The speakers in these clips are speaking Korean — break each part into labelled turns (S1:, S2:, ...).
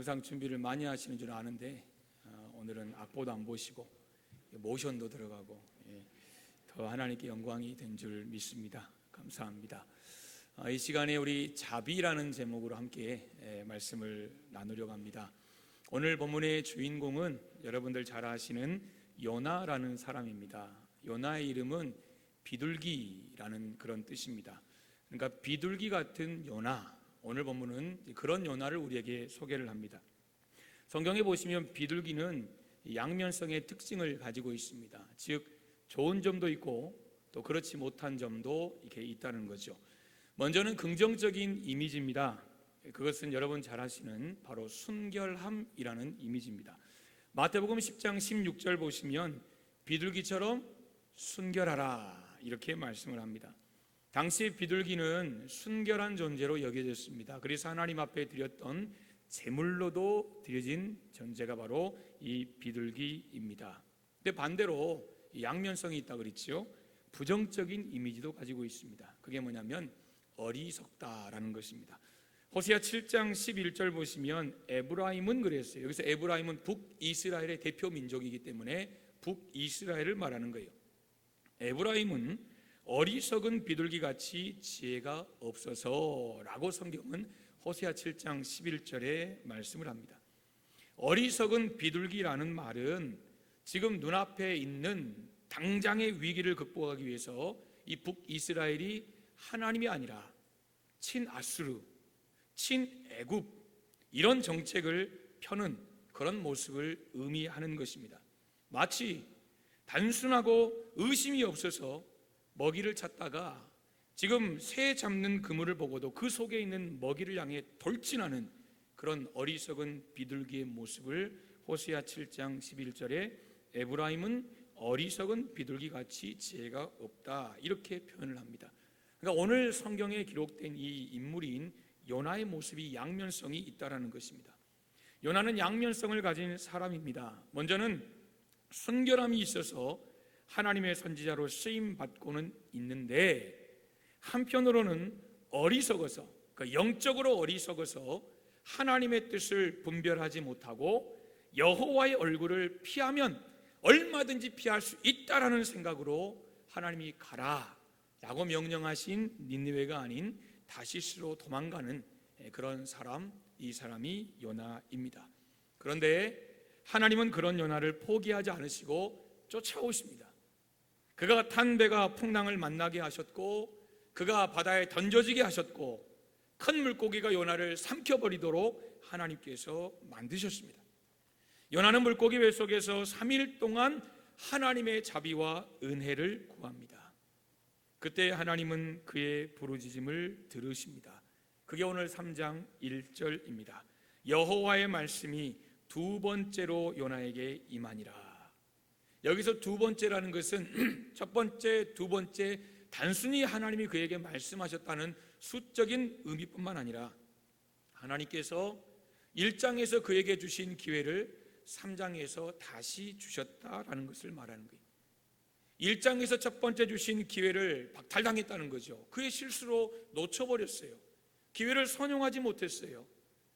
S1: 항상 준비를 많이 하시는 줄 아는데 오늘은 악보도 안 보시고 모션도 들어가고 더 하나님께 영광이 된 줄 믿습니다. 감사합니다. 이 시간에 우리 자비라는 제목으로 함께 말씀을 나누려고 합니다. 오늘 본문의 주인공은 여러분들 잘 아시는 요나라는 사람입니다. 요나의 이름은 비둘기라는 그런 뜻입니다. 그러니까 비둘기 같은 요나, 오늘 본문은 그런 요나를 우리에게 소개를 합니다. 성경에 보시면 비둘기는 양면성의 특징을 가지고 있습니다. 즉 좋은 점도 있고 또 그렇지 못한 점도 이렇게 있다는 거죠. 먼저는 긍정적인 이미지입니다. 그것은 여러분 잘 아시는 바로 순결함이라는 이미지입니다. 마태복음 10장 16절 보시면 비둘기처럼 순결하라 이렇게 말씀을 합니다. 당시 비둘기는 순결한 존재로 여겨졌습니다. 그래서 하나님 앞에 드렸던 제물로도 드려진 존재가 바로 이 비둘기입니다. 근데 반대로 양면성이 있다 그랬죠. 부정적인 이미지도 가지고 있습니다. 그게 뭐냐면 어리석다라는 것입니다. 호세아 7장 11절 보시면 에브라임은 그랬어요. 여기서 에브라임은 북이스라엘의 대표 민족이기 때문에 북이스라엘을 말하는 거예요. 에브라임은 어리석은 비둘기같이 지혜가 없어서라고 성경은 호세아 7장 11절에 말씀을 합니다. 어리석은 비둘기라는 말은 지금 눈앞에 있는 당장의 위기를 극복하기 위해서 이 북이스라엘이 하나님이 아니라 친아수르, 친애굽 이런 정책을 펴는 그런 모습을 의미하는 것입니다. 마치 단순하고 의심이 없어서 먹이를 찾다가 지금 새 잡는 그물을 보고도 그 속에 있는 먹이를 향해 돌진하는 그런 어리석은 비둘기의 모습을 호세아 7장 11절에 에브라임은 어리석은 비둘기같이 지혜가 없다 이렇게 표현을 합니다. 그러니까 오늘 성경에 기록된 이 인물인 요나의 모습이 양면성이 있다라는 것입니다. 요나는 양면성을 가진 사람입니다. 먼저는 순결함이 있어서 하나님의 선지자로 쓰임 받고는 있는데 한편으로는 어리석어서 영적으로 어리석어서 하나님의 뜻을 분별하지 못하고 여호와의 얼굴을 피하면 얼마든지 피할 수 있다라는 생각으로 하나님이 가라라고 명령하신 니느웨가 아닌 다시스로 도망가는 그런 사람, 이 사람이 요나입니다. 그런데 하나님은 그런 요나를 포기하지 않으시고 쫓아오십니다. 그가 탄 배가 풍랑을 만나게 하셨고 그가 바다에 던져지게 하셨고 큰 물고기가 요나를 삼켜버리도록 하나님께서 만드셨습니다. 요나는 물고기 배 속에서 3일 동안 하나님의 자비와 은혜를 구합니다. 그때 하나님은 그의 부르짖음을 들으십니다. 그게 오늘 3장 1절입니다. 여호와의 말씀이 두 번째로 요나에게 임하니라. 여기서 두 번째라는 것은 첫 번째, 두 번째 단순히 하나님이 그에게 말씀하셨다는 수적인 의미뿐만 아니라 하나님께서 1장에서 그에게 주신 기회를 3장에서 다시 주셨다라는 것을 말하는 거예요. 1장에서 첫 번째 주신 기회를 박탈당했다는 거죠. 그의 실수로 놓쳐버렸어요. 기회를 선용하지 못했어요.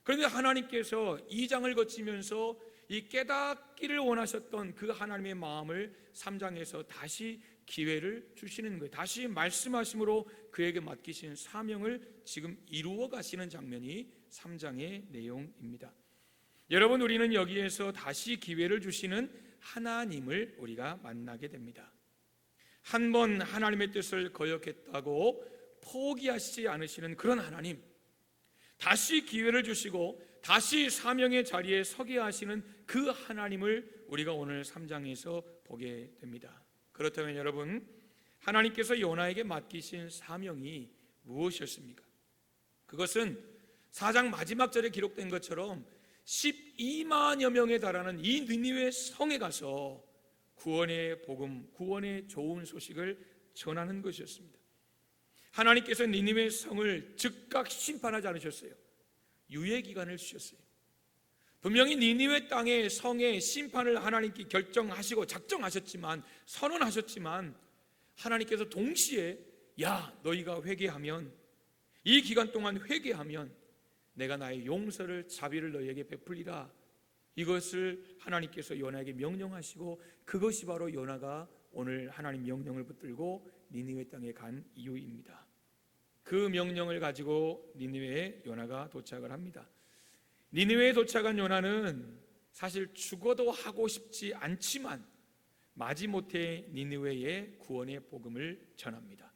S1: 그런데 하나님께서 2장을 거치면서 이 깨닫기를 원하셨던 그 하나님의 마음을 3장에서 다시 기회를 주시는 거예요. 다시 말씀하심으로 그에게 맡기신 사명을 지금 이루어 가시는 장면이 3장의 내용입니다. 여러분, 우리는 여기에서 다시 기회를 주시는 하나님을 우리가 만나게 됩니다. 한 번 하나님의 뜻을 거역했다고 포기하시지 않으시는 그런 하나님, 다시 기회를 주시고 다시 사명의 자리에 서게 하시는 그 하나님을 우리가 오늘 3장에서 보게 됩니다. 그렇다면 여러분, 하나님께서 요나에게 맡기신 사명이 무엇이었습니까? 그것은 4장 마지막 절에 기록된 것처럼 12만여 명에 달하는 이 니느웨 성에 가서 구원의 복음, 구원의 좋은 소식을 전하는 것이었습니다. 하나님께서 니느웨 성을 즉각 심판하지 않으셨어요. 유예 기간을 주셨어요. 분명히 니느웨 땅의 성의 심판을 하나님께 결정하시고 작정하셨지만, 선언하셨지만 하나님께서 동시에 야, 너희가 회개하면, 이 기간 동안 회개하면 내가 나의 용서를 자비를 너희에게 베풀리라. 이것을 하나님께서 요나에게 명령하시고 그것이 바로 요나가 오늘 하나님 명령을 붙들고 니느웨 땅에 간 이유입니다. 그 명령을 가지고 니느웨에 요나가 도착을 합니다. 니느웨에 도착한 요나는 사실 죽어도 하고 싶지 않지만 마지못해 니느웨에 구원의 복음을 전합니다.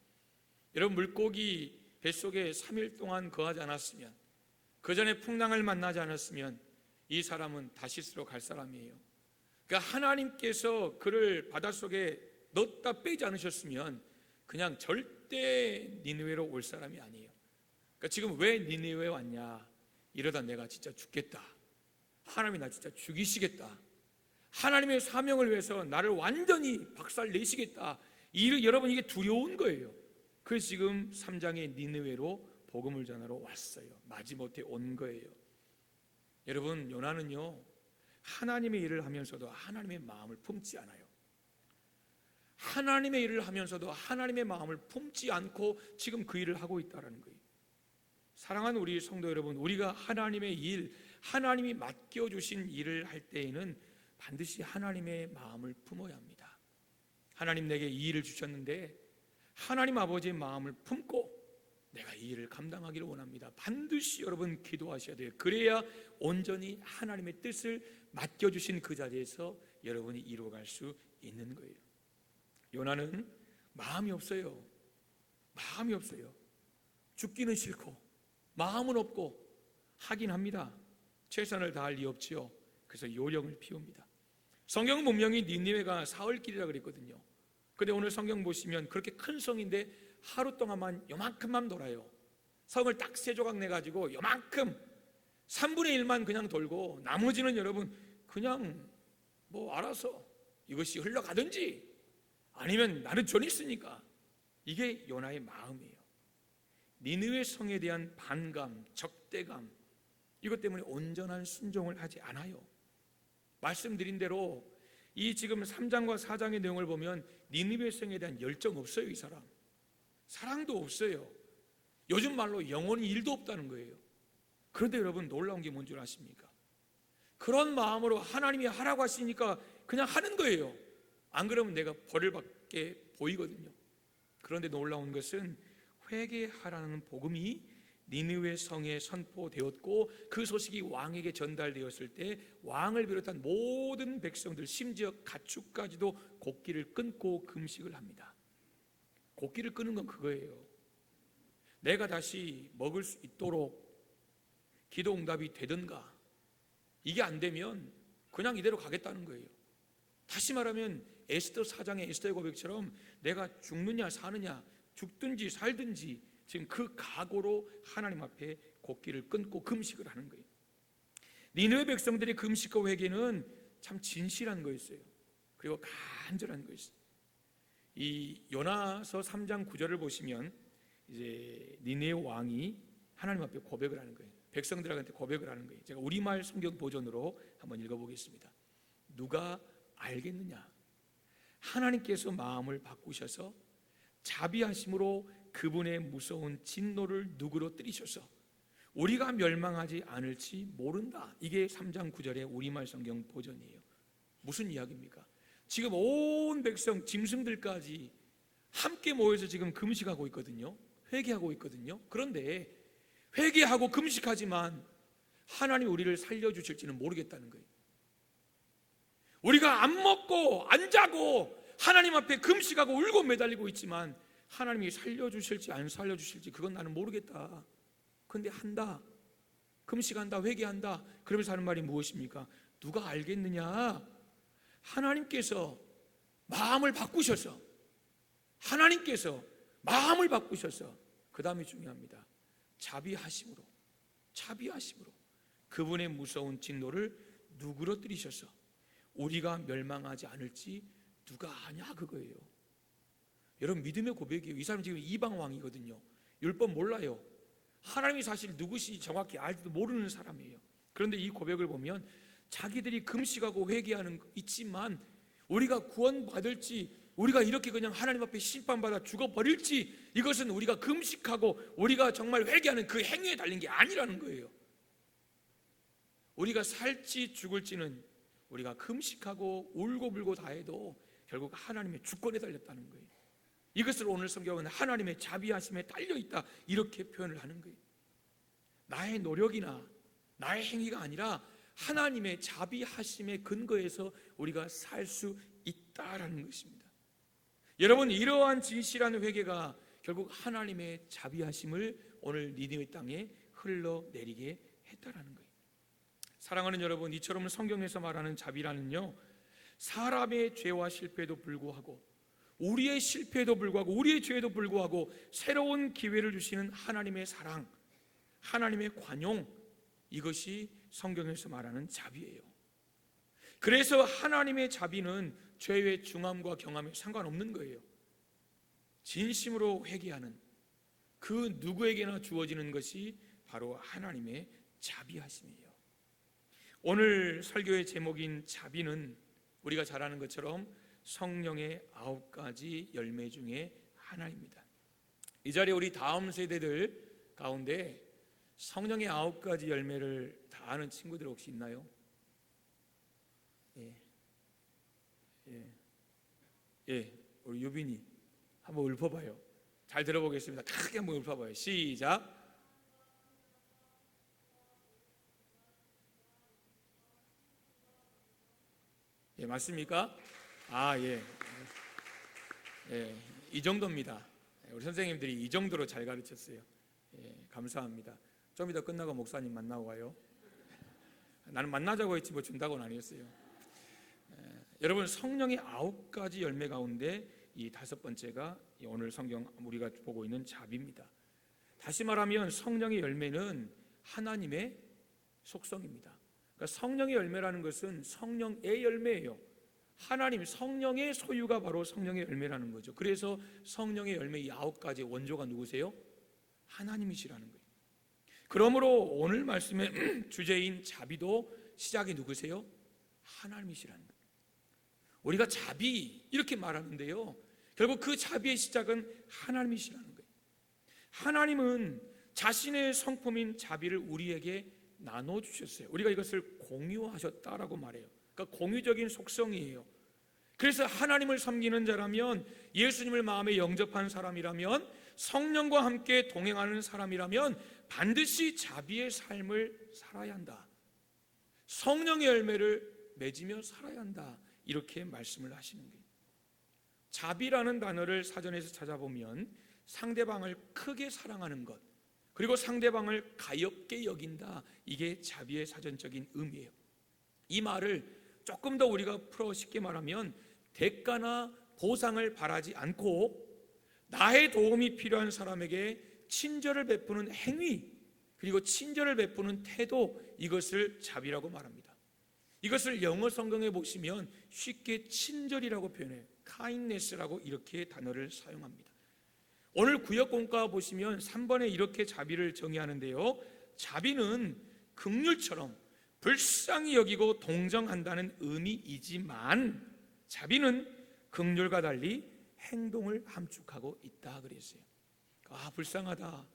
S1: 여러분, 물고기 뱃속에 3일 동안 거하지 않았으면, 그 전에 풍랑을 만나지 않았으면 이 사람은 다시스로 갈 사람이에요. 그러니까 하나님께서 그를 바닷속에 넣었다 빼지 않으셨으면 그냥 절대 니느웨로 올 사람이 아니에요. 그러니까 지금 왜 니느웨에 왔냐? 이러다 내가 진짜 죽겠다. 하나님이 나 진짜 죽이시겠다. 하나님의 사명을 위해서 나를 완전히 박살 내시겠다. 여러분, 이게 두려운 거예요. 그래서 지금 3장의 니느웨로 복음을 전하러 왔어요. 마지못해 온 거예요. 여러분, 요나는요, 하나님의 일을 하면서도 하나님의 마음을 품지 않아요. 하나님의 일을 하면서도 하나님의 마음을 품지 않고 지금 그 일을 하고 있다는 거예요. 사랑하는 우리 성도 여러분, 우리가 하나님의 일, 하나님이 맡겨주신 일을 할 때에는 반드시 하나님의 마음을 품어야 합니다. 하나님 내게 이 일을 주셨는데 하나님 아버지의 마음을 품고 내가 이 일을 감당하기를 원합니다. 반드시 여러분 기도하셔야 돼요. 그래야 온전히 하나님의 뜻을 맡겨주신 그 자리에서 여러분이 이루어갈 수 있는 거예요. 요나는 마음이 없어요. 마음이 없어요. 죽기는 싫고 마음은 없고 하긴 합니다. 최선을 다할 리 없지요. 그래서 요령을 피웁니다. 성경은 분명히 니느웨가 사흘길이라 그랬거든요. 근데 오늘 성경 보시면 그렇게 큰 성인데 하루 동안만 요만큼만 돌아요. 성을 딱 3조각 내가지고 요만큼 3분의 1만 그냥 돌고 나머지는 여러분 그냥 뭐 알아서 이것이 흘러가든지 아니면 나는 전이 있으니까. 이게 요나의 마음이에요. 니느웨 성에 대한 반감, 적대감, 이것 때문에 온전한 순종을 하지 않아요. 말씀드린 대로 이 지금 3장과 4장의 내용을 보면 니느웨 성에 대한 열정 없어요. 이 사람 사랑도 없어요. 요즘 말로 영혼이 1도 없다는 거예요. 그런데 여러분 놀라운 게 뭔 줄 아십니까? 그런 마음으로 하나님이 하라고 하시니까 그냥 하는 거예요. 안 그러면 내가 벌을 받게 보이거든요. 그런데 놀라운 것은 회개하라는 복음이 니느웨 성에 선포되었고 그 소식이 왕에게 전달되었을 때 왕을 비롯한 모든 백성들, 심지어 가축까지도 곡기를 끊고 금식을 합니다. 곡기를 끊는 건 그거예요. 내가 다시 먹을 수 있도록 기도 응답이 되든가, 이게 안 되면 그냥 이대로 가겠다는 거예요. 다시 말하면 에스더 4장의 에스더의 고백처럼 내가 죽느냐 사느냐, 죽든지 살든지 지금 그 각오로 하나님 앞에 곡기를 끊고 금식을 하는 거예요. 니느웨 백성들의 금식과 회개는 참 진실한 거였어요. 그리고 간절한 거였어요. 이 요나서 3장 9절을 보시면 이제 니느웨 왕이 하나님 앞에 고백을 하는 거예요. 백성들한테 고백을 하는 거예요. 제가 우리말 성경 버전으로 한번 읽어보겠습니다. 누가 알겠느냐? 하나님께서 마음을 바꾸셔서 자비하심으로 그분의 무서운 진노를 누구로 뜨리셔서 우리가 멸망하지 않을지 모른다. 이게 3장 9절의 우리말 성경 버전이에요. 무슨 이야기입니까? 지금 온 백성 짐승들까지 함께 모여서 지금 금식하고 있거든요. 회개하고 있거든요. 그런데 회개하고 금식하지만 하나님 우리를 살려주실지는 모르겠다는 거예요. 우리가 안 먹고 안 자고 하나님 앞에 금식하고 울고 매달리고 있지만 하나님이 살려주실지 안 살려주실지 그건 나는 모르겠다. 그런데 한다. 금식한다. 회개한다. 그러면서 하는 말이 무엇입니까? 누가 알겠느냐? 하나님께서 마음을 바꾸셔서, 하나님께서 마음을 바꾸셔서, 그 다음이 중요합니다. 자비하심으로 그분의 무서운 진노를 누구로 뜨리셔서 우리가 멸망하지 않을지 누가 아냐, 그거예요. 여러분 믿음의 고백이에요. 이 사람 지금 이방 왕이거든요. 율법 몰라요. 하나님이 사실 누구시 정확히 알지도 모르는 사람이에요. 그런데 이 고백을 보면 자기들이 금식하고 회개하는 있지만 우리가 구원받을지, 우리가 이렇게 그냥 하나님 앞에 심판받아 죽어버릴지, 이것은 우리가 금식하고 우리가 정말 회개하는 그 행위에 달린 게 아니라는 거예요. 우리가 살지 죽을지는 우리가 금식하고 울고불고 다 해도 결국 하나님의 주권에 달렸다는 거예요. 이것을 오늘 성경은 하나님의 자비하심에 달려있다 이렇게 표현을 하는 거예요. 나의 노력이나 나의 행위가 아니라 하나님의 자비하심의 근거에서 우리가 살 수 있다라는 것입니다. 여러분, 이러한 진실한 회개가 결국 하나님의 자비하심을 오늘 니느웨 땅에 흘러내리게 했다라는 거예요. 사랑하는 여러분, 이처럼 성경에서 말하는 자비라는요, 사람의 죄와 실패에도 불구하고, 우리의 실패에도 불구하고, 우리의 죄에도 불구하고 새로운 기회를 주시는 하나님의 사랑, 하나님의 관용, 이것이 성경에서 말하는 자비예요. 그래서 하나님의 자비는 죄의 중함과 경함에 상관없는 거예요. 진심으로 회개하는 그 누구에게나 주어지는 것이 바로 하나님의 자비하심이에요. 오늘 설교의 제목인 자비는 우리가 잘 아는 것처럼 성령의 9가지 열매 중에 하나입니다. 이 자리에 우리 다음 세대들 가운데 성령의 9가지 열매를 다 아는 친구들 혹시 있나요? 우리 유빈이 한번 읊어봐요. 잘 들어보겠습니다. 크게 한번 읊어봐요. 시작. 맞습니까? 이 정도입니다. 우리 선생님들이 이 정도로 잘 가르쳤어요. 감사합니다. 좀 이따 끝나고 목사님 만나고 가요. 나는 만나자고 했지 뭐 준다고는 아니었어요. 여러분, 성령의 9가지 열매 가운데 이 5번째가 오늘 성경 우리가 보고 있는 자비입니다. 다시 말하면 성령의 열매는 하나님의 속성입니다. 그러니까 성령의 열매라는 것은 성령의 열매예요. 하나님, 성령의 소유가 바로 성령의 열매라는 거죠. 그래서 성령의 열매 이 9가지 원조가 누구세요? 하나님이시라는 거예요. 그러므로 오늘 말씀의 주제인 자비도 시작이 누구세요? 하나님이시라는 거예요. 우리가 자비 이렇게 말하는데요, 결국 그 자비의 시작은 하나님이시라는 거예요. 하나님은 자신의 성품인 자비를 우리에게 나눠주셨어요. 우리가 이것을 공유하셨다라고 말해요. 그러니까 공유적인 속성이에요. 그래서 하나님을 섬기는 자라면, 예수님을 마음에 영접한 사람이라면, 성령과 함께 동행하는 사람이라면 반드시 자비의 삶을 살아야 한다. 성령의 열매를 맺으며 살아야 한다. 이렇게 말씀을 하시는 거예요. 자비라는 단어를 사전에서 찾아보면 상대방을 크게 사랑하는 것, 그리고 상대방을 가엾게 여긴다, 이게 자비의 사전적인 의미예요. 이 말을 조금 더 우리가 풀어 쉽게 말하면 대가나 보상을 바라지 않고 나의 도움이 필요한 사람에게 친절을 베푸는 행위, 그리고 친절을 베푸는 태도, 이것을 자비라고 말합니다. 이것을 영어 성경에 보시면 쉽게 친절이라고 표현해요. kindness라고 이렇게 단어를 사용합니다. 오늘 구역공과 보시면 3번에 이렇게 자비를 정의하는데요, 자비는 긍휼처럼 불쌍히 여기고 동정한다는 의미이지만 자비는 긍휼과 달리 행동을 함축하고 있다 그랬어요. 불쌍하다,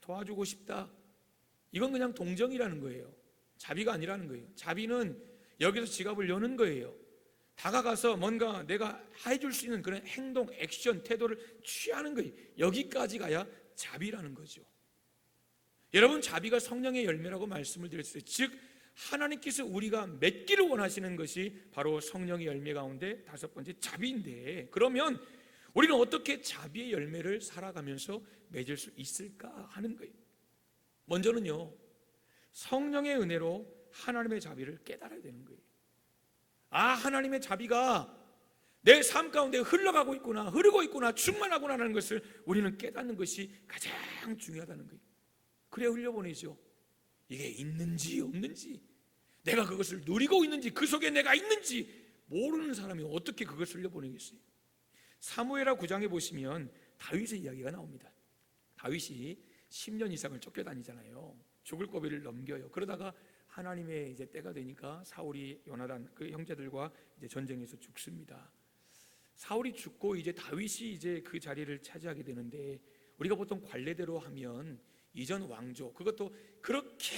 S1: 도와주고 싶다, 이건 그냥 동정이라는 거예요. 자비가 아니라는 거예요. 자비는 여기서 지갑을 여는 거예요. 다가가서 뭔가 내가 해줄 수 있는 그런 행동, 액션, 태도를 취하는 거예요. 여기까지 가야 자비라는 거죠. 여러분, 자비가 성령의 열매라고 말씀을 드렸어요. 즉 하나님께서 우리가 맺기를 원하시는 것이 바로 성령의 열매 가운데 5번째 자비인데, 그러면 우리는 어떻게 자비의 열매를 살아가면서 맺을 수 있을까 하는 거예요. 먼저는요, 성령의 은혜로 하나님의 자비를 깨달아야 되는 거예요. 하나님의 자비가 내 삶 가운데 흘러가고 있구나, 흐르고 있구나, 충만하구나라는 것을 우리는 깨닫는 것이 가장 중요하다는 거예요. 그래야 흘려보내죠. 이게 있는지 없는지, 내가 그것을 누리고 있는지, 그 속에 내가 있는지 모르는 사람이 어떻게 그것을 흘려보내겠어요? 사무엘하 9장에 보시면 다윗의 이야기가 나옵니다. 다윗이 10년 이상을 쫓겨다니잖아요. 죽을 고비를 넘겨요. 그러다가 하나님의 이제 때가 되니까 사울이 요나단 그 형제들과 이제 전쟁에서 죽습니다. 사울이 죽고 이제 다윗이 이제 그 자리를 차지하게 되는데, 우리가 보통 관례대로 하면 이전 왕조, 그것도 그렇게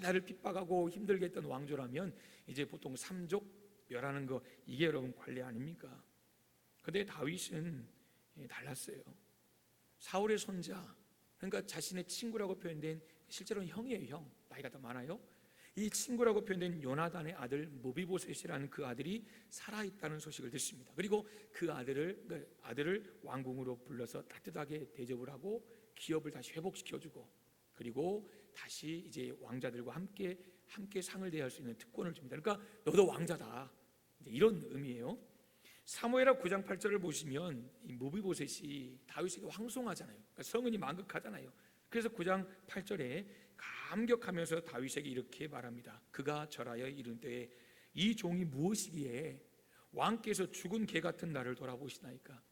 S1: 나를 핍박하고 힘들게 했던 왕조라면 이제 보통 삼족 멸하는 거, 이게 여러분 관례 아닙니까? 근데 다윗은 달랐어요. 사울의 손자, 그러니까 자신의 친구라고 표현된, 실제로는 형이에요. 형, 나이가 더 많아요. 이 친구라고 표현된 요나단의 아들 무비보셋이라는 그 아들이 살아있다는 소식을 듣습니다. 그리고 그 아들을 왕궁으로 불러서 따뜻하게 대접을 하고 기업을 다시 회복시켜주고, 그리고 다시 이제 왕자들과 함께 상을 대할 수 있는 특권을 줍니다. 그러니까 너도 왕자다, 이런 의미예요. 사무엘하 9장 8절을 보시면 이 무비보셋이 다윗에게 황송하잖아요. 그러니까 성은이 만극하잖아요. 그래서 9장 8절에 감격하면서 다윗에게 이렇게 말합니다. 그가 절하여 이르되 이 종이 무엇이기에 왕께서 죽은 개 같은 나를 돌아보시나이까.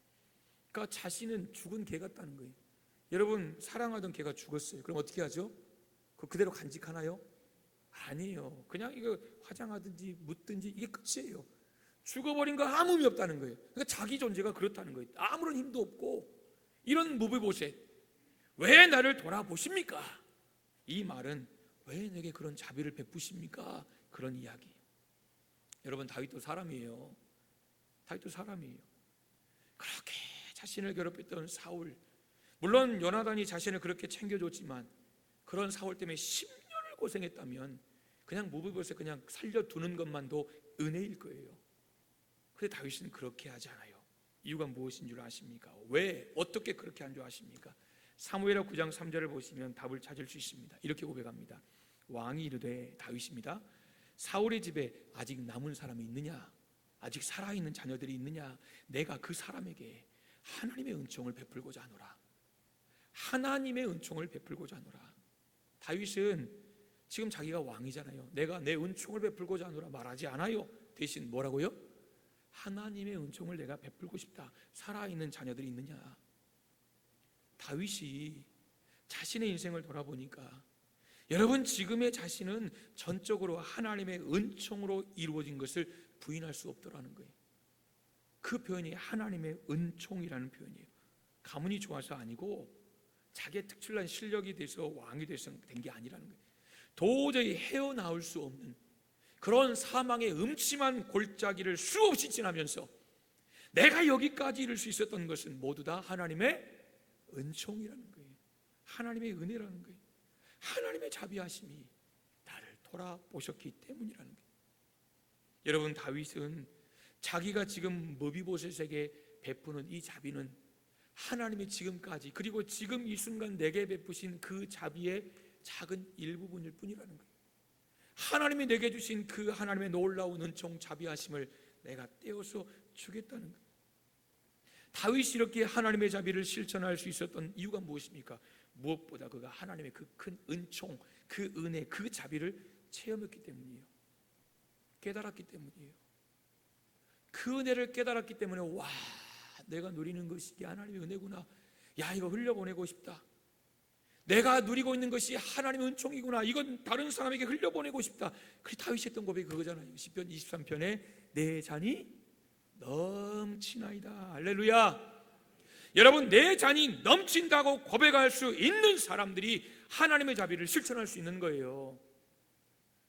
S1: 그러니까 자신은 죽은 개 같다는 거예요. 여러분, 사랑하던 개가 죽었어요. 그럼 어떻게 하죠? 그대로 간직하나요? 아니에요. 그냥 이거 화장하든지 묻든지 이게 끝이에요. 죽어버린 거 아무 의미 없다는 거예요. 그러니까 자기 존재가 그렇다는 거예요. 아무런 힘도 없고. 이런 무비보셋, 왜 나를 돌아보십니까? 이 말은 왜 내게 그런 자비를 베푸십니까? 그런 이야기. 여러분, 다윗도 사람이에요. 다윗도 사람이에요. 그렇게 자신을 괴롭혔던 사울, 물론 요나단이 자신을 그렇게 챙겨줬지만 그런 사울 때문에 10년을 고생했다면 그냥 무비보셋 그냥 살려두는 것만도 은혜일 거예요. 그런데 다윗은 그렇게 하지 않아요. 이유가 무엇인 줄 아십니까? 왜, 어떻게 그렇게 한 줄 아십니까? 사무엘하 9장 3절을 보시면 답을 찾을 수 있습니다. 이렇게 고백합니다. 왕이 이르되, 다윗입니다, 사울의 집에 아직 남은 사람이 있느냐? 아직 살아있는 자녀들이 있느냐? 내가 그 사람에게 하나님의 은총을 베풀고자 하노라. 하나님의 은총을 베풀고자 하노라. 다윗은 지금 자기가 왕이잖아요. 내가 내 은총을 베풀고자 하노라 말하지 않아요. 대신 뭐라고요? 하나님의 은총을 내가 베풀고 싶다. 살아있는 자녀들이 있느냐? 다윗이 자신의 인생을 돌아보니까 여러분, 지금의 자신은 전적으로 하나님의 은총으로 이루어진 것을 부인할 수 없더라는 거예요. 그 표현이 하나님의 은총이라는 표현이에요. 가문이 좋아서 아니고 자기의 특출난 실력이 돼서 왕이 돼서 된 게 아니라는 거예요. 도저히 헤어나올 수 없는 그런 사망의 음침한 골짜기를 수없이 지나면서 내가 여기까지 이룰 수 있었던 것은 모두 다 하나님의 은총이라는 거예요. 하나님의 은혜라는 거예요. 하나님의 자비하심이 나를 돌아보셨기 때문이라는 거예요. 여러분, 다윗은 자기가 지금 무비보셋에게 베푸는 이 자비는 하나님이 지금까지, 그리고 지금 이 순간 내게 베푸신 그 자비의 작은 일부분일 뿐이라는 거예요. 하나님이 내게 주신 그 하나님의 놀라운 은총, 자비하심을 내가 떼어서 주겠다는 거예요. 다윗이 이렇게 하나님의 자비를 실천할 수 있었던 이유가 무엇입니까? 무엇보다 그가 하나님의 그 큰 은총, 그 은혜, 그 자비를 체험했기 때문이에요. 깨달았기 때문이에요. 그 은혜를 깨달았기 때문에, 와, 내가 누리는 것이 이게 하나님의 은혜구나. 야, 이거 흘려보내고 싶다. 내가 누리고 있는 것이 하나님의 은총이구나. 이건 다른 사람에게 흘려보내고 싶다. 그게 다윗이 했던 고백이 그거잖아요. 시편 23편에 내 잔이 넘치나이다. 할렐루야. 여러분, 내 잔이 넘친다고 고백할 수 있는 사람들이 하나님의 자비를 실천할 수 있는 거예요.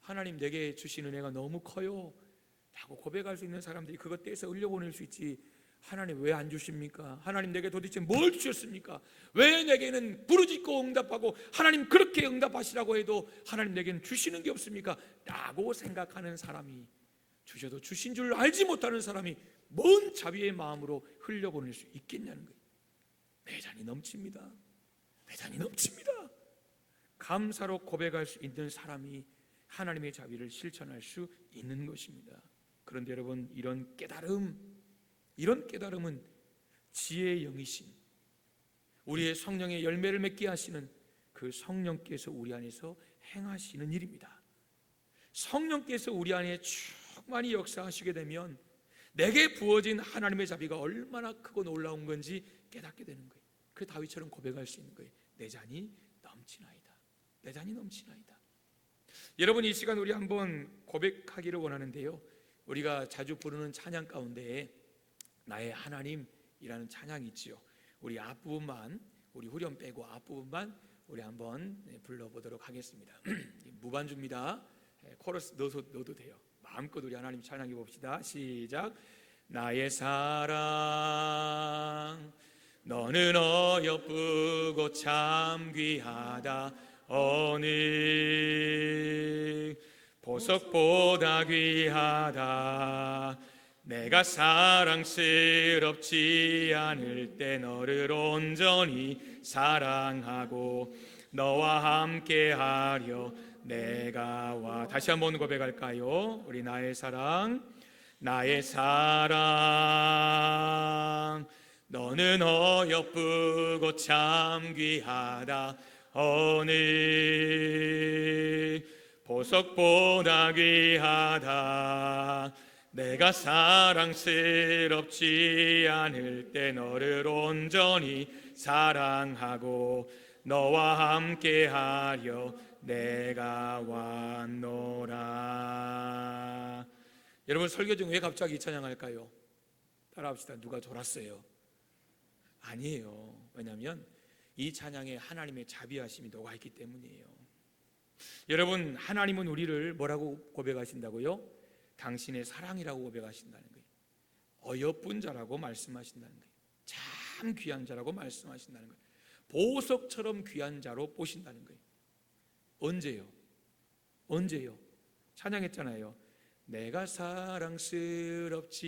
S1: 하나님, 내게 주신 은혜가 너무 커요 라고 고백할 수 있는 사람들이 그것 떼서 흘려보낼 수 있지. 하나님 왜 안 주십니까? 하나님 내게 도대체 뭘 주셨습니까? 왜 내게는 부르짖고 응답하고 하나님 그렇게 응답하시라고 해도 하나님 내게는 주시는 게 없습니까? 라고 생각하는 사람이, 주셔도 주신 줄 알지 못하는 사람이 뭔 자비의 마음으로 흘려보낼 수 있겠냐는 거예요. 내 잔이 넘칩니다. 내 잔이 넘칩니다. 감사로 고백할 수 있는 사람이 하나님의 자비를 실천할 수 있는 것입니다. 그런데 여러분, 이런 깨달음은 지혜의 영이신, 우리의 성령의 열매를 맺게 하시는 그 성령께서 우리 안에서 행하시는 일입니다. 성령께서 우리 안에 충만히 역사하시게 되면 내게 부어진 하나님의 자비가 얼마나 크고 놀라운 건지 깨닫게 되는 거예요. 그 다윗처럼 고백할 수 있는 거예요. 내 잔이 넘치나이다. 내 잔이 넘치나이다. 여러분, 이 시간 우리 한번 고백하기를 원하는데요, 우리가 자주 부르는 찬양 가운데 나의 하나님이라는 찬양이 있지요. 우리 앞부분만, 우리 후렴 빼고 앞부분만 우리 한번 불러보도록 하겠습니다. 무반주입니다. 코러스 넣어도 돼요. 마음껏 우리 하나님 찬양해 봅시다. 시작. 나의 사랑 너는 어여쁘고 참 귀하다. 어느 보석보다 귀하다. 내가 사랑스럽지 않을 때 너를 온전히 사랑하고 너와 함께하려 내가 와. 다시 한번 고백할까요? 우리 나의 사랑 너는 어여쁘고 참 귀하다. 어느 보석보다 귀하다. 내가 사랑스럽지 않을 때 너를 온전히 사랑하고 너와 함께하려 내가 왔노라. 여러분, 설교 중 왜 갑자기 찬양할까요? 따라합시다. 누가 졸았어요? 아니에요. 왜냐하면 이 찬양에 하나님의 자비하심이 녹아있기 때문이에요. 여러분, 하나님은 우리를 뭐라고 고백하신다고요? 당신의 사랑이라고 고백하신다는 거예요. 어여쁜 자라고 말씀하신다는 거예요. 참 귀한 자라고 말씀하신다는 거예요. 보석처럼 귀한 자로 보신다는 거예요. 언제요? 찬양했잖아요. 내가 사랑스럽지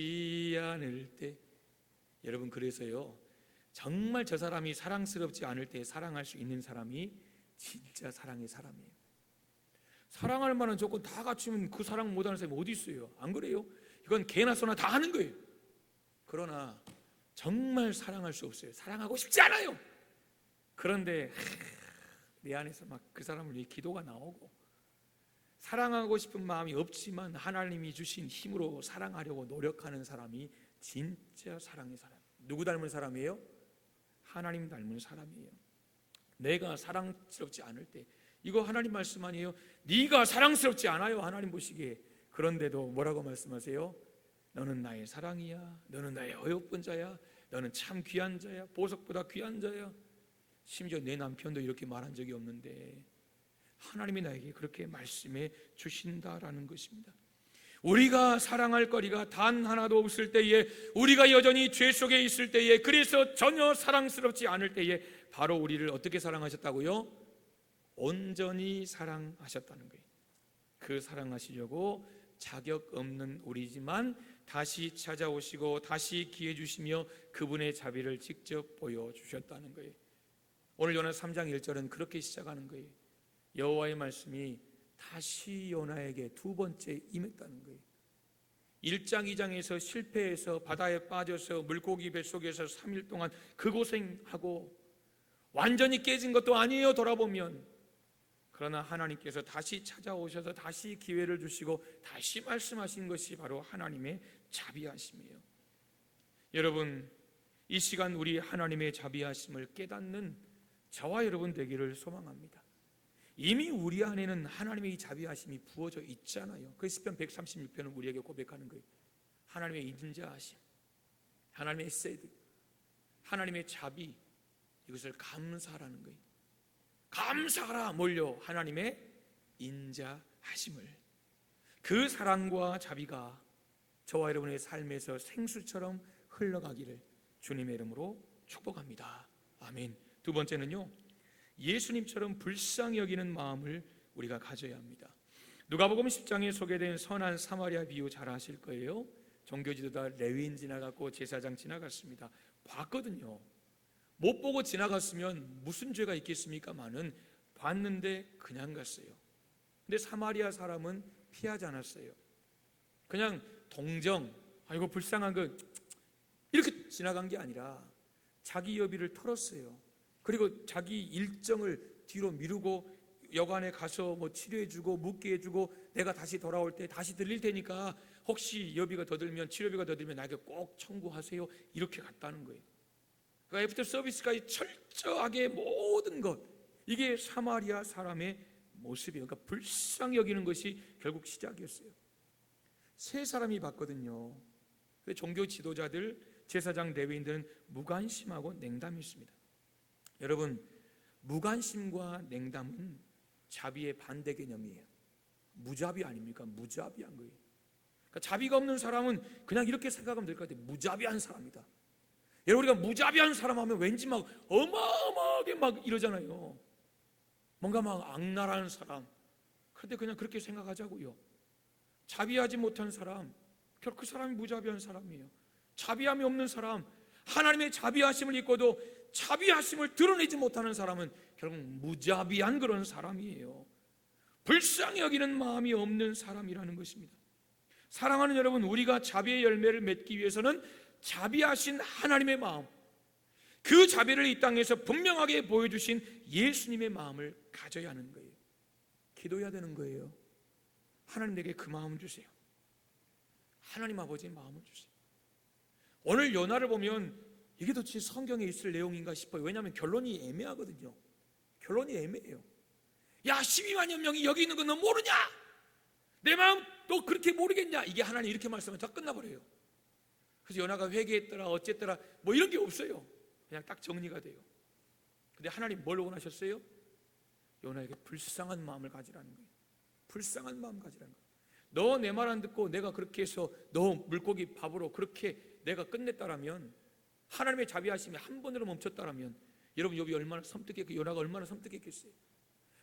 S1: 않을 때. 여러분, 그래서요, 정말 저 사람이 사랑스럽지 않을 때 사랑할 수 있는 사람이 진짜 사랑의 사람이에요. 사랑할 만한 조건 다 갖추면 그 사랑 못하는 사람이 어디 있어요? 안 그래요? 이건 개나 소나 다 하는 거예요. 그러나 정말 사랑할 수 없어요. 사랑하고 싶지 않아요. 그런데 내 안에서 막 그 사람을 위해 기도가 나오고, 사랑하고 싶은 마음이 없지만 하나님이 주신 힘으로 사랑하려고 노력하는 사람이 진짜 사랑의 사람. 누구 닮은 사람이에요? 하나님 닮은 사람이에요. 내가 사랑스럽지 않을 때, 이거 하나님 말씀 아니에요? 네가 사랑스럽지 않아요, 하나님 보시기에. 그런데도 뭐라고 말씀하세요? 너는 나의 사랑이야. 너는 나의 어여쁜 자야. 너는 참 귀한 자야. 보석보다 귀한 자야. 심지어 내 남편도 이렇게 말한 적이 없는데 하나님이 나에게 그렇게 말씀해 주신다라는 것입니다. 우리가 사랑할 거리가 단 하나도 없을 때에, 우리가 여전히 죄 속에 있을 때에, 그래서 전혀 사랑스럽지 않을 때에 바로 우리를 어떻게 사랑하셨다고요? 온전히 사랑하셨다는 거예요. 그 사랑하시려고 자격 없는 우리지만 다시 찾아오시고 다시 기회 주시며 그분의 자비를 직접 보여주셨다는 거예요. 오늘 요나 3장 1절은 그렇게 시작하는 거예요. 여호와의 말씀이 다시 요나에게 두 번째 임했다는 거예요. 1장 2장에서 실패해서 바다에 빠져서 물고기 뱃속에서 3일 동안 그 고생하고 완전히 깨진 것도 아니에요, 돌아보면. 그러나 하나님께서 다시 찾아오셔서 다시 기회를 주시고 다시 말씀하신 것이 바로 하나님의 자비하심이에요. 여러분, 이 시간 우리 하나님의 자비하심을 깨닫는 저와 여러분 되기를 소망합니다. 이미 우리 안에는 하나님의 이 자비하심이 부어져 있잖아요. 그 시편 136편은 우리에게 고백하는 거예요. 하나님의 인자하심, 하나님의 세드, 하나님의 자비, 이것을 감사하라는 거예요. 감사하라 몰려 하나님의 인자하심을. 그 사랑과 자비가 저와 여러분의 삶에서 생수처럼 흘러가기를 주님의 이름으로 축복합니다. 아멘. 두 번째는요, 예수님처럼 불쌍히 여기는 마음을 우리가 가져야 합니다. 누가복음 10장에 소개된 선한 사마리아 비유 잘 아실 거예요. 종교 지도자 레위인 지나갔고 제사장 지나갔습니다. 봤거든요. 못 보고 지나갔으면 무슨 죄가 있겠습니까마는 봤는데 그냥 갔어요. 근데 사마리아 사람은 피하지 않았어요. 그냥 동정, 아이고 불쌍한 거 이렇게 지나간 게 아니라 자기 여비를 털었어요. 그리고 자기 일정을 뒤로 미루고 여관에 가서 뭐 치료해주고 묵게 해주고 내가 다시 돌아올 때 다시 들릴 테니까 혹시 여비가 더 들면, 치료비가 더 들면 나에게 꼭 청구하세요. 이렇게 갔다는 거예요. 그러니까 애프터 서비스까지 철저하게 모든 것, 이게 사마리아 사람의 모습이에요. 그러니까 불쌍히 여기는 것이 결국 시작이었어요. 세 사람이 봤거든요. 종교 지도자들, 제사장, 레위인들은 무관심하고 냉담했습니다. 여러분, 무관심과 냉담은 자비의 반대 개념이에요. 무자비 아닙니까? 무자비한 거예요. 그러니까 자비가 없는 사람은 그냥 이렇게 생각하면 될 것 같아요. 무자비한 사람이다. 여러분, 우리가 무자비한 사람 하면 왠지 막 어마어마하게 막 이러잖아요. 뭔가 막 악랄한 사람. 그런데 그냥 그렇게 생각하자고요. 자비하지 못한 사람, 결국 그 사람이 무자비한 사람이에요. 자비함이 없는 사람, 하나님의 자비하심을 입고도 자비하심을 드러내지 못하는 사람은 결국 무자비한 그런 사람이에요. 불쌍히 여기는 마음이 없는 사람이라는 것입니다. 사랑하는 여러분, 우리가 자비의 열매를 맺기 위해서는 자비하신 하나님의 마음, 그 자비를 이 땅에서 분명하게 보여주신 예수님의 마음을 가져야 하는 거예요. 기도해야 되는 거예요. 하나님, 내게 그 마음을 주세요. 하나님 아버지의 마음을 주세요. 오늘 연화를 보면 이게 도대체 성경에 있을 내용인가 싶어요. 왜냐하면 결론이 애매하거든요. 결론이 애매해요. 야, 12만여 명이 여기 있는 거 너 모르냐? 내 마음 너 그렇게 모르겠냐? 이게 하나님 이렇게 말씀하면 다 끝나버려요. 그래서 연화가 회개했더라 어쨌더라 뭐 이런 게 없어요. 그냥 딱 정리가 돼요. 근데 하나님 뭘 원하셨어요? 연화에게 불쌍한 마음을 가지라는 거예요. 불쌍한 마음 가지라는 거예요. 너 내 말 안 듣고 내가 그렇게 해서 너 물고기 밥으로 그렇게 내가 끝냈다라면, 하나님의 자비하심이 한 번으로 멈췄다라면, 여러분 욥이 얼마나 섬뜩했고 연화가 얼마나 섬뜩했겠어요.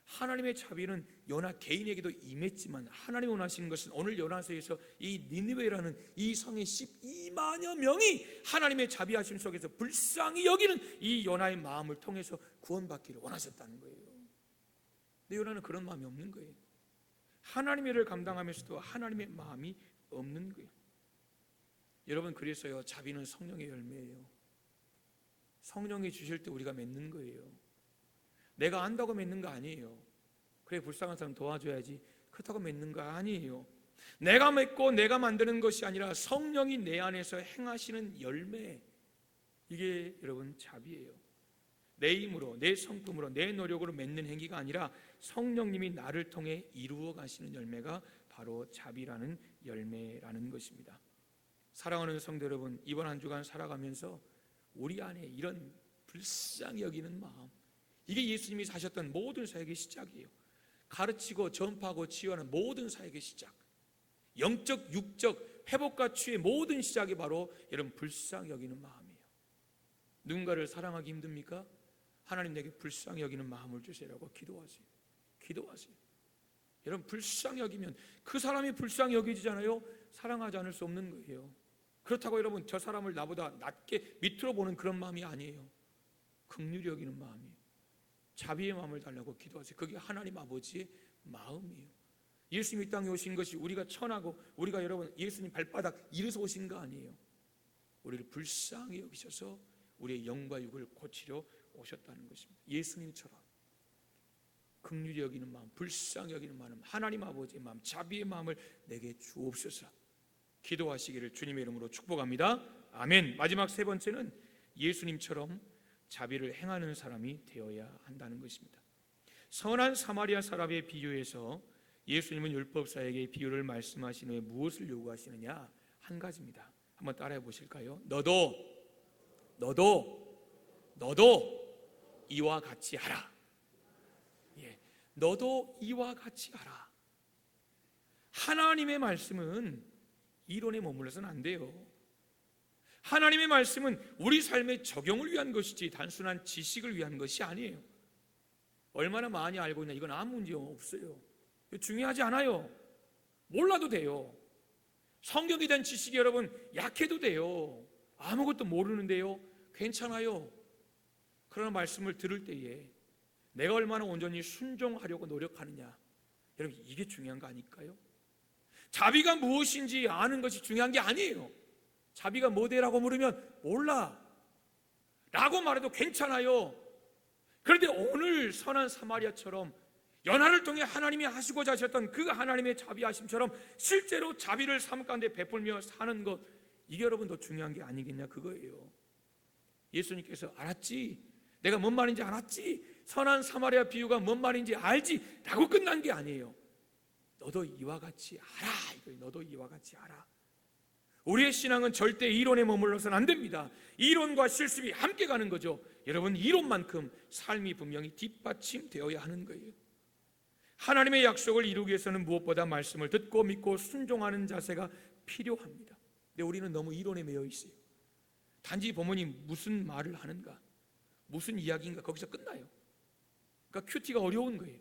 S1: 하나님의 자비는 연화 개인에게도 임했지만 하나님이 원하시는 것은 오늘 연화서에서 이 니느웨라는 이 성의 12만여 명이 하나님의 자비하심 속에서 불쌍히 여기는 이 연화의 마음을 통해서 구원받기를 원하셨다는 거예요. 근데 연화는 그런 마음이 없는 거예요. 하나님의 일을 감당하면서도 하나님의 마음이 없는 거예요. 여러분, 그래서요, 자비는 성령의 열매예요. 성령이 주실 때 우리가 맺는 거예요. 내가 안다고 맺는 거 아니에요. 그래, 불쌍한 사람 도와줘야지, 그렇다고 맺는 거 아니에요. 내가 맺고 내가 만드는 것이 아니라 성령이 내 안에서 행하시는 열매, 이게 여러분 자비예요. 내 힘으로, 내 성품으로, 내 노력으로 맺는 행위가 아니라 성령님이 나를 통해 이루어 가시는 열매가 바로 자비라는 열매라는 것입니다. 사랑하는 성도 여러분, 이번 한 주간 살아가면서 우리 안에 이런 불쌍히 여기는 마음, 이게 예수님이 사셨던 모든 사역의 시작이에요. 가르치고 전파하고 치유하는 모든 사역의 시작, 영적 육적 회복과 치유의 모든 시작이 바로 여러분 불쌍히 여기는 마음이에요. 누군가를 사랑하기 힘듭니까? 하나님, 내게 불쌍히 여기는 마음을 주시라고 기도하세요. 기도하세요. 여러분, 불쌍히 여기면 그 사람이 불쌍히 여기지잖아요. 사랑하지 않을 수 없는 거예요. 그렇다고 여러분 저 사람을 나보다 낮게 밑으로 보는 그런 마음이 아니에요. 긍휼히 여기는 마음이에요. 자비의 마음을 달라고 기도하세요. 그게 하나님 아버지의 마음이에요. 예수님이 이 땅에 오신 것이 우리가 천하고 우리가 여러분 예수님 발바닥 이래서 오신 거 아니에요. 우리를 불쌍히 여기셔서 우리의 영과 육을 고치려 오셨다는 것입니다. 예수님처럼 긍휼히 여기는 마음, 불쌍히 여기는 마음, 하나님 아버지의 마음, 자비의 마음을 내게 주옵소서. 기도하시기를 주님의 이름으로 축복합니다. 아멘. 마지막 세 번째는 예수님처럼 자비를 행하는 사람이 되어야 한다는 것입니다. 선한 사마리아 사람의 비유에서 예수님은 율법사에게 비유를 말씀하신 후에 무엇을 요구하시느냐? 한 가지입니다. 한번 따라해 보실까요? 너도 이와 같이 하라. 예, 너도 이와 같이 하라. 하나님의 말씀은 이론에 머물러서는 안 돼요. 하나님의 말씀은 우리 삶의 적용을 위한 것이지 단순한 지식을 위한 것이 아니에요. 얼마나 많이 알고 있냐, 이건 아무 문제 없어요. 중요하지 않아요. 몰라도 돼요. 성경에 대한 지식이 여러분 약해도 돼요. 아무것도 모르는데요, 괜찮아요. 그러나 말씀을 들을 때에 내가 얼마나 온전히 순종하려고 노력하느냐, 여러분 이게 중요한 거 아닐까요? 자비가 무엇인지 아는 것이 중요한 게 아니에요. 자비가 뭐대라고 물으면 몰라 라고 말해도 괜찮아요. 그런데 오늘 선한 사마리아처럼 연하를 통해 하나님이 하시고자 하셨던 그 하나님의 자비하심처럼 실제로 자비를 삶 가운데 베풀며 사는 것, 이게 여러분 더 중요한 게 아니겠냐, 그거예요. 예수님께서 알았지, 내가 뭔 말인지 알았지, 선한 사마리아 비유가 뭔 말인지 알지 라고 끝난 게 아니에요. 너도 이와 같이 알아. 너도 이와 같이 알아. 우리의 신앙은 절대 이론에 머물러서는 안 됩니다. 이론과 실습이 함께 가는 거죠. 여러분, 이론만큼 삶이 분명히 뒷받침되어야 하는 거예요. 하나님의 약속을 이루기 위해서는 무엇보다 말씀을 듣고 믿고 순종하는 자세가 필요합니다. 근데 우리는 너무 이론에 매여 있어요. 단지 부모님 무슨 말을 하는가, 무슨 이야기인가, 거기서 끝나요. 그러니까 큐티가 어려운 거예요.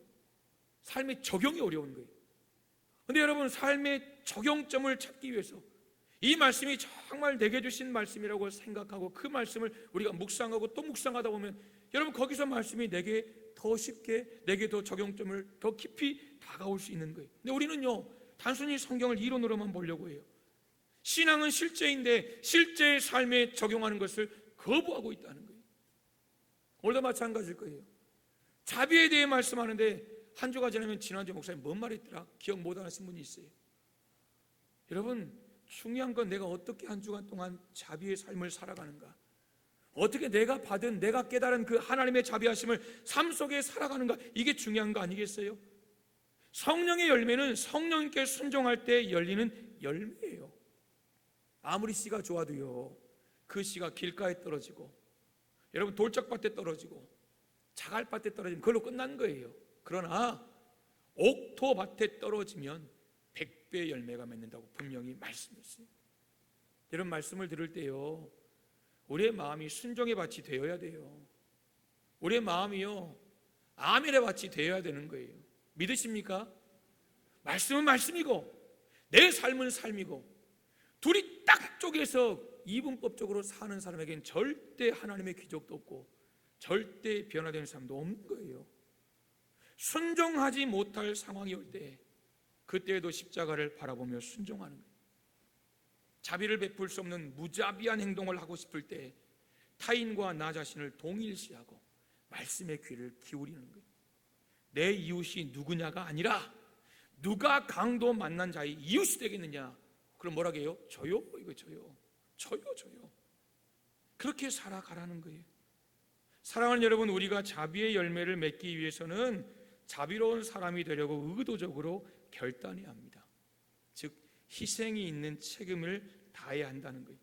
S1: 삶의 적용이 어려운 거예요. 근데 여러분, 삶의 적용점을 찾기 위해서 이 말씀이 정말 내게 주신 말씀이라고 생각하고 그 말씀을 우리가 묵상하고 또 묵상하다 보면 여러분, 거기서 말씀이 내게 더 쉽게, 내게 더 적용점을 더 깊이 다가올 수 있는 거예요. 근데 우리는요, 단순히 성경을 이론으로만 보려고 해요. 신앙은 실제인데 실제의 삶에 적용하는 것을 거부하고 있다는 거예요. 오늘도 마찬가지일 거예요. 자비에 대해 말씀하는데 한 주가 지나면 지난주 목사님 뭔 말했더라? 기억 못 하시는 분이 있어요. 여러분, 중요한 건 내가 어떻게 한 주간 동안 자비의 삶을 살아가는가, 어떻게 내가 받은, 내가 깨달은 그 하나님의 자비하심을 삶 속에 살아가는가, 이게 중요한 거 아니겠어요? 성령의 열매는 성령님께 순종할 때 열리는 열매예요. 아무리 씨가 좋아도요, 그 씨가 길가에 떨어지고 여러분 돌짝밭에 떨어지고 자갈밭에 떨어지면 그걸로 끝난 거예요. 그러나 옥토밭에 떨어지면 100배 열매가 맺는다고 분명히 말씀했어요. 이런 말씀을 들을 때요, 우리의 마음이 순종의 밭이 되어야 돼요. 우리의 마음이요, 아멘의 밭이 되어야 되는 거예요. 믿으십니까? 말씀은 말씀이고 내 삶은 삶이고 둘이 딱 쪼개서 이분법적으로 사는 사람에겐 절대 하나님의 기적도 없고 절대 변화되는 사람도 없는 거예요. 순종하지 못할 상황이 올 때 그때에도 십자가를 바라보며 순종하는 거예요. 자비를 베풀 수 없는 무자비한 행동을 하고 싶을 때 타인과 나 자신을 동일시하고 말씀의 귀를 기울이는 거예요. 내 이웃이 누구냐가 아니라 누가 강도 만난 자의 이웃이 되겠느냐. 그럼 뭐라고 해요? 저요? 이거 저요. 저요. 그렇게 살아가라는 거예요. 사랑하는 여러분, 우리가 자비의 열매를 맺기 위해서는 자비로운 사람이 되려고 의도적으로 결단해야 합니다. 즉 희생이 있는 책임을 다해야 한다는 거예요.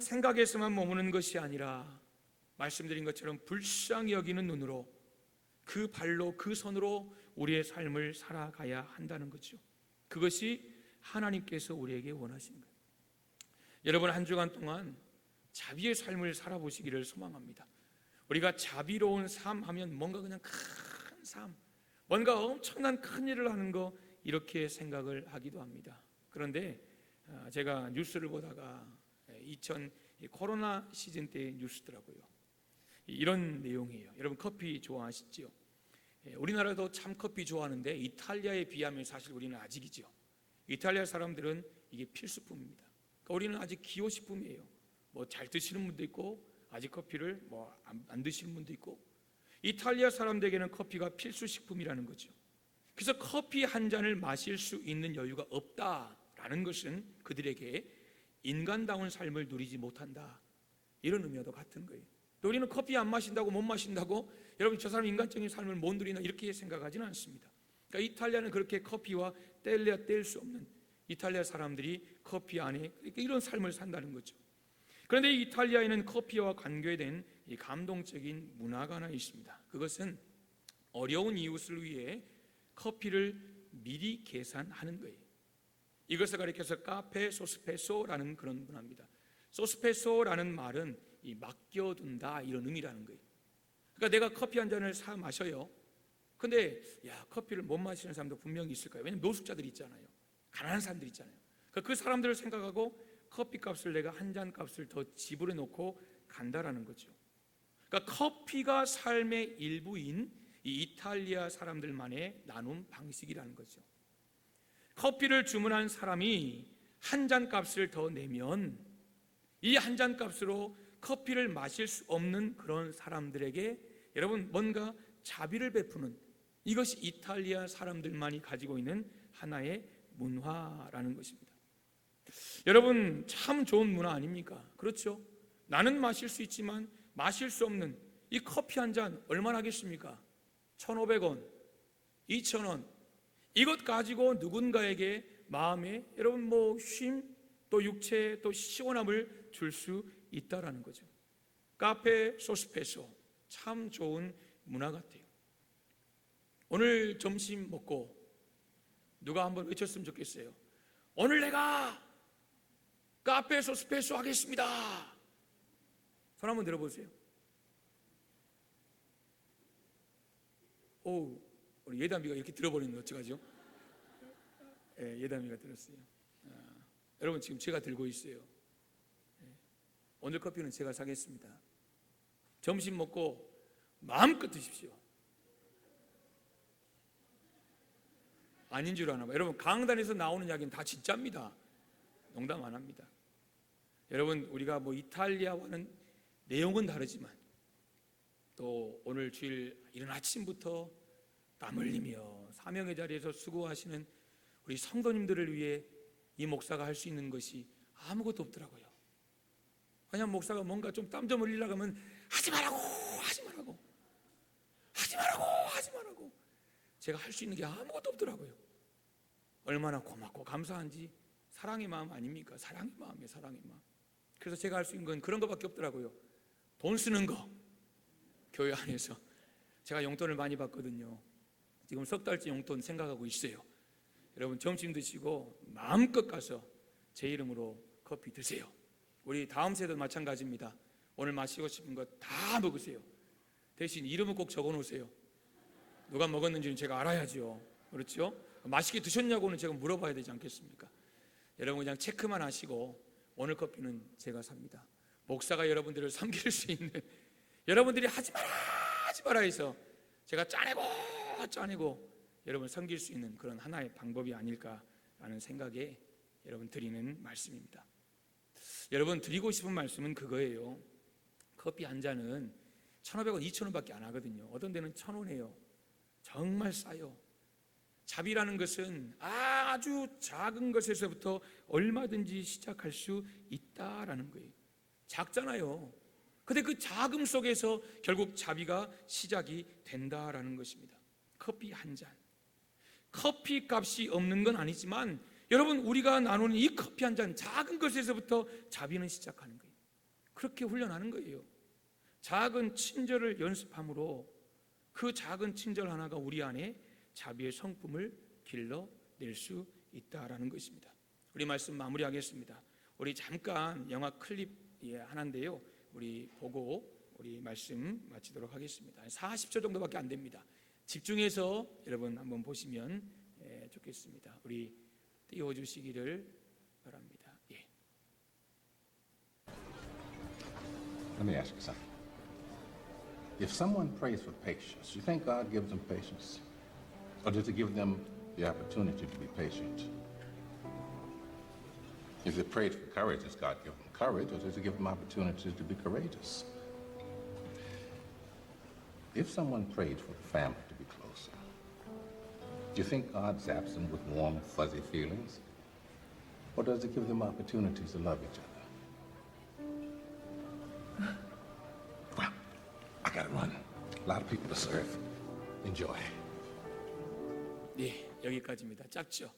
S1: 생각에서만 머무는 것이 아니라 말씀드린 것처럼 불쌍히 여기는 눈으로, 그 발로 그 손으로 우리의 삶을 살아가야 한다는 거죠. 그것이 하나님께서 우리에게 원하시는 거예요. 여러분, 한 주간 동안 자비의 삶을 살아보시기를 소망합니다. 우리가 자비로운 삶 하면 뭔가 그냥 큰 삶, 뭔가 엄청난 큰 일을 하는 거, 이렇게 생각을 하기도 합니다. 그런데 제가 뉴스를 보다가 코로나 시즌 때 뉴스더라고요. 이런 내용이에요. 여러분 커피 좋아하시죠? 우리나라도 참 커피 좋아하는데 이탈리아에 비하면 사실 우리는 아직이죠. 이탈리아 사람들은 이게 필수품입니다. 그러니까 우리는 아직 기호식품이에요. 뭐 잘 드시는 분도 있고 아직 커피를 뭐 안 드시는 분도 있고, 이탈리아 사람들에게는 커피가 필수식품이라는 거죠. 그래서 커피 한 잔을 마실 수 있는 여유가 없다라는 것은 그들에게 인간다운 삶을 누리지 못한다, 이런 의미와도 같은 거예요. 또 우리는 커피 안 마신다고, 못 마신다고 여러분 저 사람 인간적인 삶을 못 누리나 이렇게 생각하지는 않습니다. 그러니까 이탈리아는 그렇게 커피와 뗄래야 뗄 수 없는, 이탈리아 사람들이 커피 안에 이런 삶을 산다는 거죠. 그런데 이탈리아에는 커피와 관계된 이 감동적인 문화가 하나 있습니다. 그것은 어려운 이웃을 위해 커피를 미리 계산하는 거예요. 이것을 가리켜서 카페 소스페소라는 그런 문화입니다. 소스페소라는 말은 이 맡겨둔다, 이런 의미라는 거예요. 그러니까 내가 커피 한 잔을 사 마셔요. 근데 커피를 못 마시는 사람도 분명히 있을 거예요. 왜냐하면 노숙자들이 있잖아요. 가난한 사람들이 있잖아요. 그러니까 그 사람들을 생각하고 커피 값을 내가 한 잔 값을 더 지불해 놓고 간다라는 거죠. 그러니까 커피가 삶의 일부인 이 이탈리아 사람들만의 나눔 방식이라는 거죠. 커피를 주문한 사람이 한 잔 값을 더 내면 이 한 잔 값으로 커피를 마실 수 없는 그런 사람들에게 여러분 뭔가 자비를 베푸는, 이것이 이탈리아 사람들만이 가지고 있는 하나의 문화라는 것입니다. 여러분 참 좋은 문화 아닙니까? 그렇죠? 나는 마실 수 있지만 마실 수 없는 이 커피 한 잔 얼마나 하겠습니까? 1,500원, 2,000원, 이것 가지고 누군가에게 마음에 여러분 뭐 쉼, 또 육체에 또 시원함을 줄 수 있다라는 거죠. 카페 소스페소, 참 좋은 문화 같아요. 오늘 점심 먹고 누가 한번 외쳤으면 좋겠어요. 오늘 내가 카페 소스페소 하겠습니다. 손 한번 들어보세요. 오, 우리 예담이가 이렇게 들어버리는 거 어떡하죠? 예담이가 들었어요. 여러분, 지금 제가 들고 있어요. 오늘 커피는 제가 사겠습니다. 점심 먹고 마음껏 드십시오. 아닌 줄 아나 봐요. 여러분, 강단에서 나오는 이야기는 다 진짜입니다. 농담 안 합니다. 여러분, 우리가 뭐 이탈리아와는 내용은 다르지만 또 오늘 주일 이른 아침부터 땀 흘리며 사명의 자리에서 수고하시는 우리 성도님들을 위해 이 목사가 할 수 있는 것이 아무것도 없더라고요. 그냥 목사가 뭔가 좀 땀 좀 흘리려고 하면 하지 말라고, 하지 말라고, 하지 말라고, 하지 말라고. 제가 할 수 있는 게 아무것도 없더라고요. 얼마나 고맙고 감사한지. 사랑의 마음 아닙니까? 사랑의 마음이에요, 사랑의 마음. 그래서 제가 할 수 있는 건 그런 것밖에 없더라고요. 돈 쓰는 거. 교회 안에서 제가 용돈을 많이 받거든요. 지금 석 달째 용돈 생각하고 있어요. 여러분, 점심 드시고 마음껏 가서 제 이름으로 커피 드세요. 우리 다음 세대도 마찬가지입니다. 오늘 마시고 싶은 거 다 먹으세요. 대신 이름은 꼭 적어 놓으세요. 누가 먹었는지는 제가 알아야죠. 그렇죠? 맛있게 드셨냐고는 제가 물어봐야 되지 않겠습니까? 여러분, 그냥 체크만 하시고 오늘 커피는 제가 삽니다. 목사가 여러분들을 섬길 수 있는, 여러분들이 하지 마라 하지 마라 해서 제가 짜내고 여러분 섬길 수 있는 그런 하나의 방법이 아닐까라는 생각에 여러분 드리는 말씀입니다. 여러분, 드리고 싶은 말씀은 그거예요. 커피 한 잔은 1,500원, 2,000원밖에 안 하거든요. 어떤 데는 1,000원이에요. 정말 싸요. 자비라는 것은 아주 작은 것에서부터 얼마든지 시작할 수 있다라는 거예요. 작잖아요. 근데 그 작음 속에서 결국 자비가 시작이 된다라는 것입니다. 커피 한 잔. 커피 값이 없는 건 아니지만 여러분, 우리가 나누는 이 커피 한 잔, 작은 것에서부터 자비는 시작하는 거예요. 그렇게 훈련하는 거예요. 작은 친절을 연습함으로 그 작은 친절 하나가 우리 안에 자비의 성품을 길러낼 수 있다라는 것입니다. 우리 말씀 마무리하겠습니다. 우리 잠깐 영화 클립 하나인데요, 우리 보고 우리 말씀 마치도록 하겠습니다. 40초 정도밖에 안 됩니다. 집중해서 여러분 한번 보시면 좋겠습니다. 우리 띄워주시기를 바랍니다.
S2: Let me ask you something. If someone prays for patience, you think God gives them patience? Or does He give them the opportunity to be patient? If they prayed for courage, does God give them courage, or does He give them opportunities to be courageous? If someone prayed for the family to be closer, do you think God zaps them with warm, fuzzy feelings? Or does He give them opportunities to love each other? Well, I gotta run. A lot of people to serve. Enjoy.
S1: 네, 여기까지입니다. 짧죠?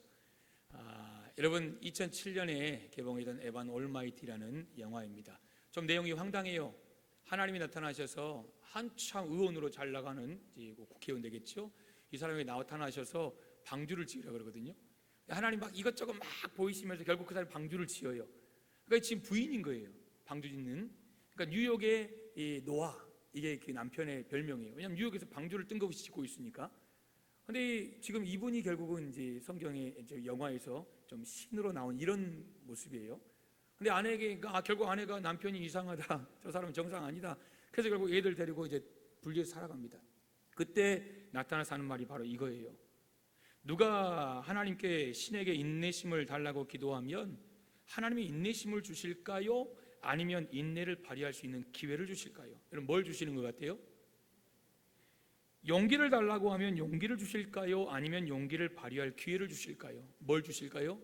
S1: 여러분, 2007년에 개봉했던 에반 올마이티라는 영화입니다. 좀 내용이 황당해요. 하나님이 나타나셔서 한참 의원으로 잘 나가는 국회의원 되겠죠? 이 사람이 나타나셔서 방주를 지으려고 그러거든요. 하나님 막 이것저것 막 보이시면서 결국 그 사람이 방주를 지어요. 그러니까 지금 부인인 거예요, 방주 짓는. 그러니까 뉴욕의 이 노아, 이게 그 남편의 별명이에요. 왜냐하면 뉴욕에서 방주를 뜬금없이 짓고 있으니까. 근데 지금 이분이 결국은 이제 성경의 영화에서 좀 신으로 나온 이런 모습이에요. 근데 아내에게, 결국 아내가 남편이 이상하다, 저 사람은 정상 아니다. 그래서 결국 애들 데리고 이제 분리해서 살아갑니다. 그때 나타나서 하는 말이 바로 이거예요. 누가 하나님께 신에게 인내심을 달라고 기도하면 하나님이 인내심을 주실까요? 아니면 인내를 발휘할 수 있는 기회를 주실까요? 여러분, 뭘 주시는 것 같아요? 용기를 달라고 하면 용기를 주실까요? 아니면 용기를 발휘할 기회를 주실까요? 뭘 주실까요?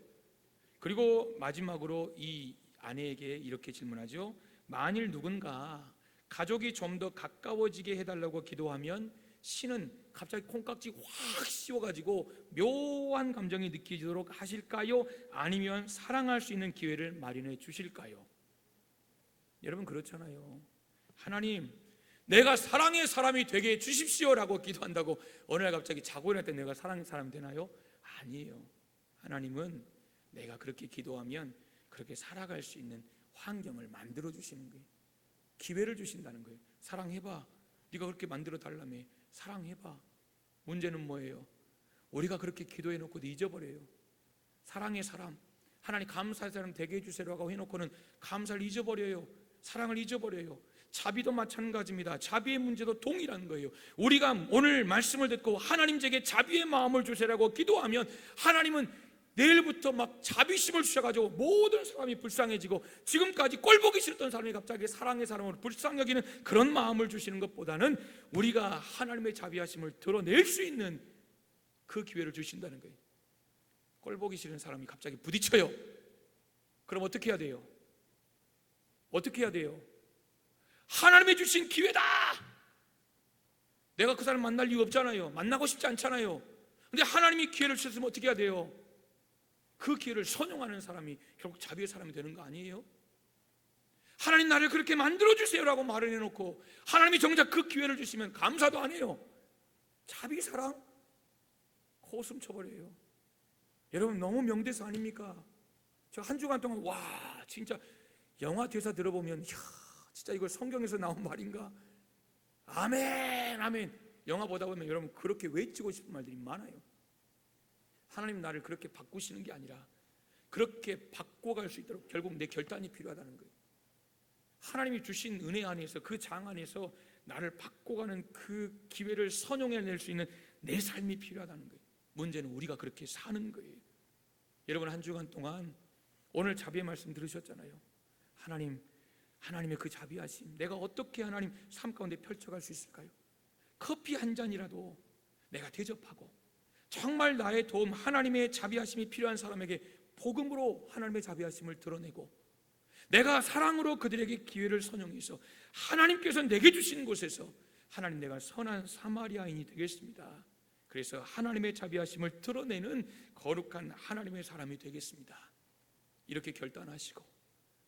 S1: 그리고 마지막으로 이 아내에게 이렇게 질문하죠. 만일 누군가 가족이 좀 더 가까워지게 해달라고 기도하면 신은 갑자기 콩깍지 확 씌워가지고 묘한 감정이 느껴지도록 하실까요? 아니면 사랑할 수 있는 기회를 마련해 주실까요? 여러분 그렇잖아요. 하나님, 내가 사랑의 사람이 되게 해주십시오라고 기도한다고 어느 날 갑자기 자고 일어날 때 내가 사랑의 사람이 되나요? 아니에요. 하나님은 내가 그렇게 기도하면 그렇게 살아갈 수 있는 환경을 만들어 주시는 거예요. 기회를 주신다는 거예요. 사랑해봐. 네가 그렇게 만들어 달라며. 사랑해봐. 문제는 뭐예요? 우리가 그렇게 기도해 놓고도 잊어버려요. 사랑의 사람, 하나님 감사의 사람 되게 해주세요라고 해놓고는 감사를 잊어버려요. 사랑을 잊어버려요. 자비도 마찬가지입니다. 자비의 문제도 동일한 거예요. 우리가 오늘 말씀을 듣고 하나님 제게 자비의 마음을 주세요라고 기도하면 하나님은 내일부터 막 자비심을 주셔가지고 모든 사람이 불쌍해지고 지금까지 꼴보기 싫었던 사람이 갑자기 사랑의 사람으로 불쌍히 여기는 그런 마음을 주시는 것보다는 우리가 하나님의 자비하심을 드러낼 수 있는 그 기회를 주신다는 거예요. 꼴보기 싫은 사람이 갑자기 부딪혀요. 그럼 어떻게 해야 돼요? 어떻게 해야 돼요? 하나님이 주신 기회다. 내가 그 사람 만날 이유 없잖아요. 만나고 싶지 않잖아요. 근데 하나님이 기회를 주셨으면 어떻게 해야 돼요? 그 기회를 선용하는 사람이 결국 자비의 사람이 되는 거 아니에요? 하나님 나를 그렇게 만들어주세요라고 말을 해놓고 하나님이 정작 그 기회를 주시면 감사도 안 해요. 자비 사랑? 코웃음 쳐버려요. 여러분 너무 명대사 아닙니까? 저 한 주간 동안 와 진짜 영화 대사 들어보면 이야 진짜 이걸 성경에서 나온 말인가? 아멘 아멘. 영화 보다 보면 여러분 그렇게 외치고 싶은 말들이 많아요. 하나님 나를 그렇게 바꾸시는 게 아니라 그렇게 바꿔갈 수 있도록 결국 내 결단이 필요하다는 거예요. 하나님이 주신 은혜 안에서 그 장 안에서 나를 바꿔가는 그 기회를 선용해낼 수 있는 내 삶이 필요하다는 거예요. 문제는 우리가 그렇게 사는 거예요. 여러분 한 주간 동안 오늘 자비의 말씀 들으셨잖아요. 하나님의 그 자비하심 내가 어떻게 하나님 삶 가운데 펼쳐갈 수 있을까요? 커피 한 잔이라도 내가 대접하고 정말 나의 도움 하나님의 자비하심이 필요한 사람에게 복음으로 하나님의 자비하심을 드러내고 내가 사랑으로 그들에게 기회를 선용해서 하나님께서 내게 주신 곳에서 하나님 내가 선한 사마리아인이 되겠습니다. 그래서 하나님의 자비하심을 드러내는 거룩한 하나님의 사람이 되겠습니다. 이렇게 결단하시고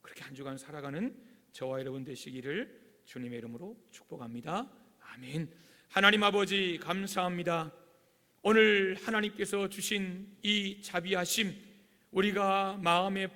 S1: 그렇게 한 주간 살아가는 저와 여러분 되시기를 주님의 이름으로 축복합니다. 아멘. 하나님 아버지 감사합니다. 오늘 하나님께서 주신 이 자비하심 우리가 마음에